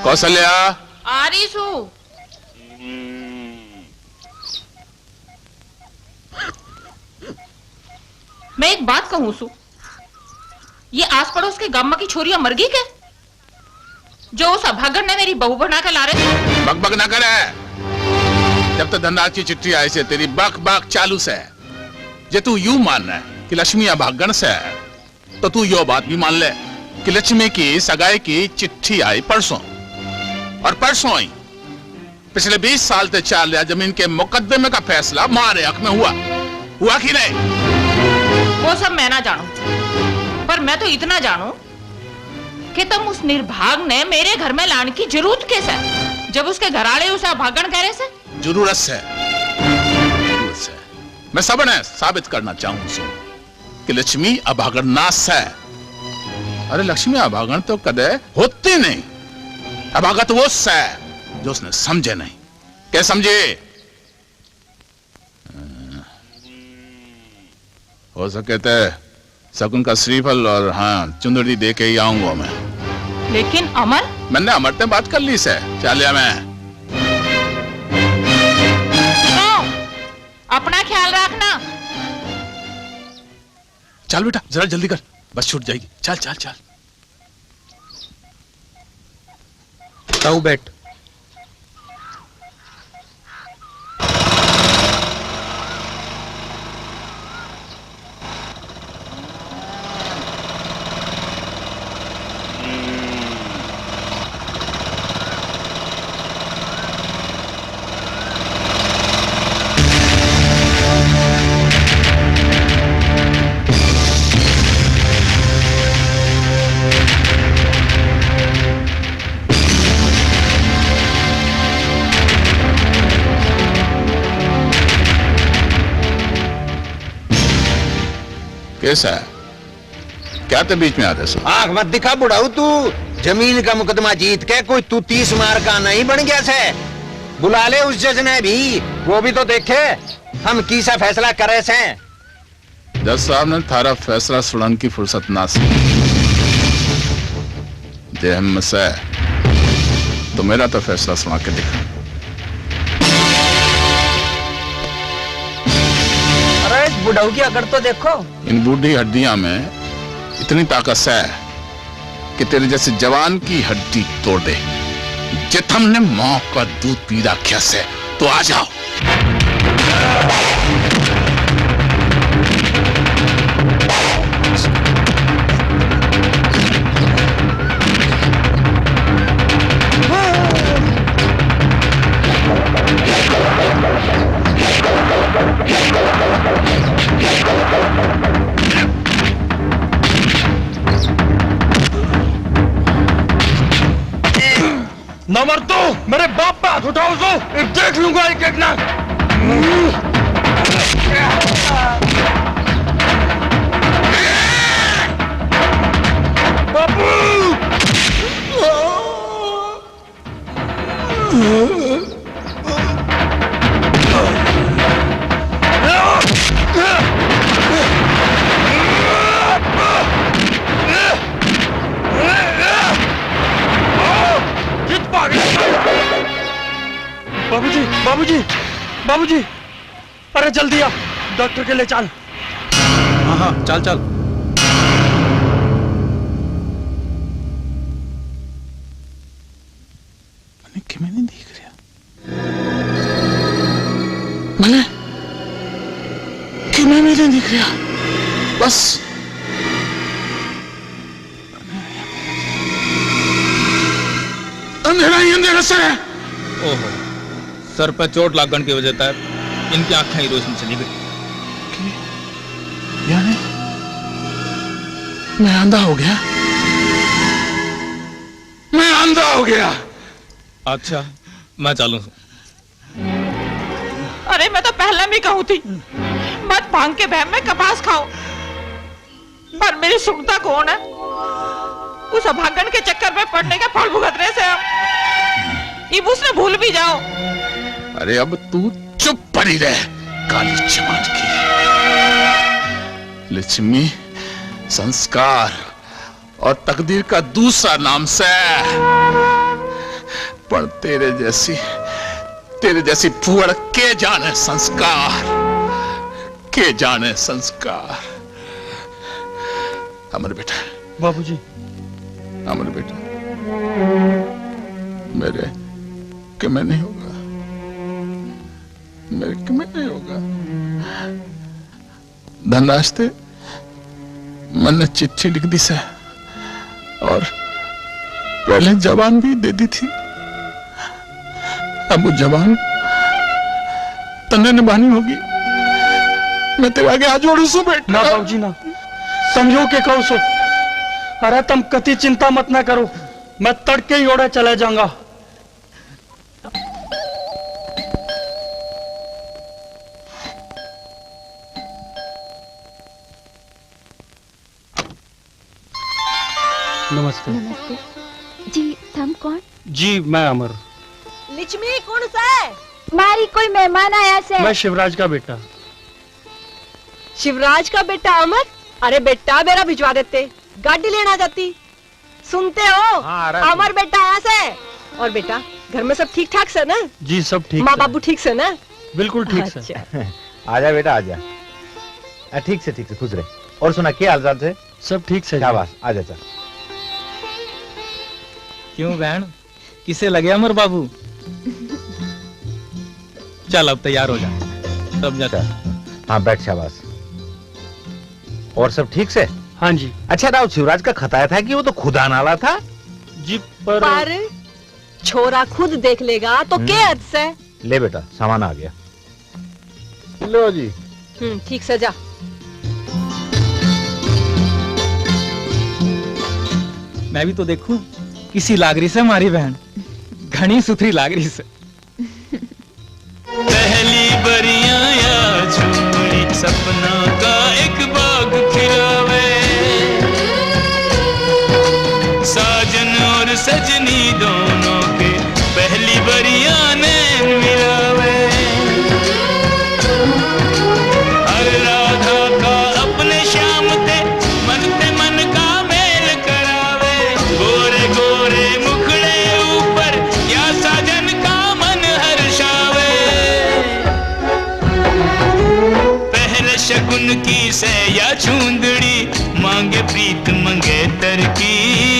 कौशल्या आ रही सू। मैं एक बात कहूं सू, ये आस पड़ोस के गांव की छोरियां मर गई के जो उस अभागन ने मेरी बहू बना कर ला रहे थे। बक बक ना करे। जब तक धनराज की चिट्ठी आई से तेरी बक बक चालू से। जे तू यूं मान रहा है कि लक्ष्मी अभागन से है, तो तू यो बात भी मान ले कि लक्ष्मी की सगाई की चिट्ठी आई परसों, और परसों आई पिछले 20 साल से चल रहा जमीन के मुकदमे का फैसला मारे हक में हुआ कि नहीं? वो सब मैं ना जानू, पर मैं तो इतना जानू कि तुम उस निर्भाग ने मेरे घर में लाने की जरूरत कैसे है, जब उसके घराड़े उसे अभागन कह रहे से? जरूरत से मैं सबने साबित करना चाहूं कि लक्ष्मी अभागन नास है। अरे लक्ष्मी अभागन तो कदे होती नहीं। अभागत वो है जो उसने समझे नहीं। क्या समझे? हो सके तो शकुन का श्रीफल और हाँ चुंदड़ी दे के ही आऊंगा मैं। लेकिन अमर, मैंने अमर से बात कर ली से चालिया में। अपना ख्याल रखना। चल बेटा जरा जल्दी कर, बस छूट जाएगी। चल चल चल। ताऊ बैठ। कैसा है? क्या तो बीच में आते सो? आंख मत दिखा बुढ़ाऊ तू। जमीन का मुकदमा जीत के कोई तू 30 मार का नहीं बन गया से। बुला ले उस जज ने भी, वो भी तो देखे हम किसा फैसला करे से। जज साहब ने थारा फैसला सुनने की फुर्सत ना सी। जे हम से तो मेरा तो फैसला सुना के दिखा। बुढ़ाऊ की अकड़ तो देखो। इन बूढ़ी हड्डियां में इतनी ताकत है कि तेरे जैसे जवान की हड्डी तोड़ दे। जित हमने मां का दूध पी रखा से, तो आ जाओ। न मर तो मेरे बाप पे हाथ उठाओ तो देख लूंगा एक एक ना। बापू बाबूजी बाबूजी बाबूजी, अरे जल्दी आ, डॉक्टर के लिए चल। हाँ हाँ चल चल। मैंने नहीं देख रहा। मैंने नहीं दिख रहा। बस अंधेरा ही अंधेरा सर है। ओहो, सर पर चोट लागने की वजह तक इनकी आंखें ही रोशनी चली गई। यानी मैं अंधा हो गया? मैं अंधा हो गया? अच्छा मैं चालू। अरे मैं तो पहले भी कहूं थी मत भांग के बहम में कपास खाओ, पर मेरी सुनता कौन है? उस अभागन के चक्कर में पड़ने का फल भुगतने से अब ये उसने भूल भी जाओ। अरे अब तू चुप पड़ी रह काली चमाट की। लक्ष्मी संस्कार और तकदीर का दूसरा नाम से पर तेरे जैसी फुअड़ के जाने संस्कार अमर बेटा, बाबूजी। अमर बेटा, मेरे कि मैं नहीं होगा, मेरे कि मैं नहीं होगा। धनरास्ते मैंने चिट्ठी लिख दी से और पहले जबान भी दे दी थी। अब वो जबान तन्ने निभानी होगी। मैं तेरे आगे हाथ जोड़ू सु बेटा। ना बाबूजी ना, समझो के कहो सो। अरे तुम कति चिंता मत ना करो, मैं तड़के ही ओढ़े चला जाऊंगा। नमस्ते। नमस्ते जी, थम कौन? जी मैं अमर। लक्ष्मी कौन सा है? मारी कोई मेहमान आया से। मैं शिवराज का बेटा। शिवराज का बेटा अमर? अरे बेटा मेरा भिजवा देते, गाड़ी लेना जाती। सुनते हो? हाँ, आ रहा है। अमर बेटा आया से। और बेटा घर में सब ठीक ठाक से ना? जी सब ठीक माँ से। बाबू ठीक से ना? बिल्कुल ठीक से। अच्छा। आजा बेटा आजा। ठीक से खुश रहे। और सुना क्या हालचाल से? सब ठीक से। शाबाश, आजा चल। क्यों बहन, किसे लगे अमर बाबू? चल अब तैयार हो जा, सब जाता। हाँ बैठ, शाबाश। और सब ठीक से? हाँ जी। अच्छा राव, शिवराज का खत आया था कि वो तो खुद आने वाला था? जी पर छोरा खुद देख लेगा तो क्या हद से? ले बेटा, सामान आ गया। लो जी। ठीक से जा। मैं भी तो देखूं किसी लागरी से हमारी बहन, घनी सुथरी लागरी से। पहली बरियां या छोड़ी सपना का एक बाग खिलावे, साजन और सजनी दोनों के पहली बरियां ने मिलावे। हर राधा का अपने श्याम ते मन का मेल करावे, गोरे गोरे मुखड़े ऊपर या साजन का मन हर्षावे। पहले शगुन की से या चूंदड़ी मांगे प्रीत मंगेतर की,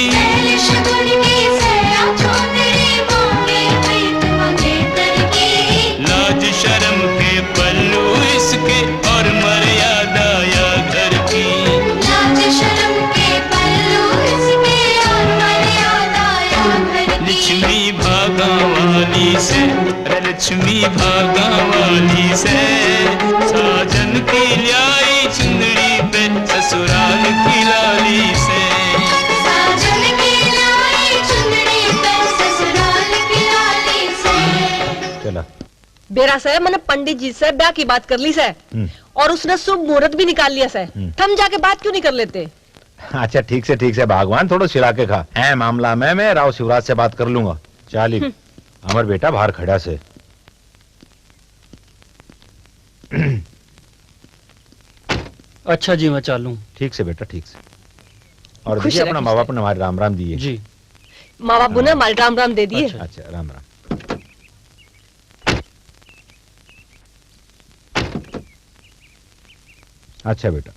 पहले शगुन की सैया चुंदड़ी मांगे प्रीत मंगेतर की। लाज शर्म के पल्लू इसके और मर्यादा या घर की, लाज शर्म के पल्लू इसके और मर्यादा या घर की। लक्ष्मी भागा वाली से, लक्ष्मी भागा वाली से, साजन की लाई चुंदड़ी पे ससुराल की लाली से। साजन की लाई चुंदड़ी पे ससुराल की लाली से। चला। बेरा से मैंने पंडित जी से ब्याह की बात कर ली से, और उसने शुभ मुहूर्त भी निकाल लिया से। हम जाके बात क्यों नहीं कर लेते? अच्छा ठीक से भगवान थोड़ा छिड़ा के खा है मामला में। मैं राव शिवराज से बात कर लूंगा। चाली अमर बेटा बाहर खड़ा से। अच्छा जी मैं चालू। ठीक से बेटा, ठीक से। और खुश देखिए रहे, अपना खुश माँ बाप ने हमारे राम राम दिए। जी माँ बाबू ने हमारे राम राम दे दिए। अच्छा राम राम। अच्छा बेटा।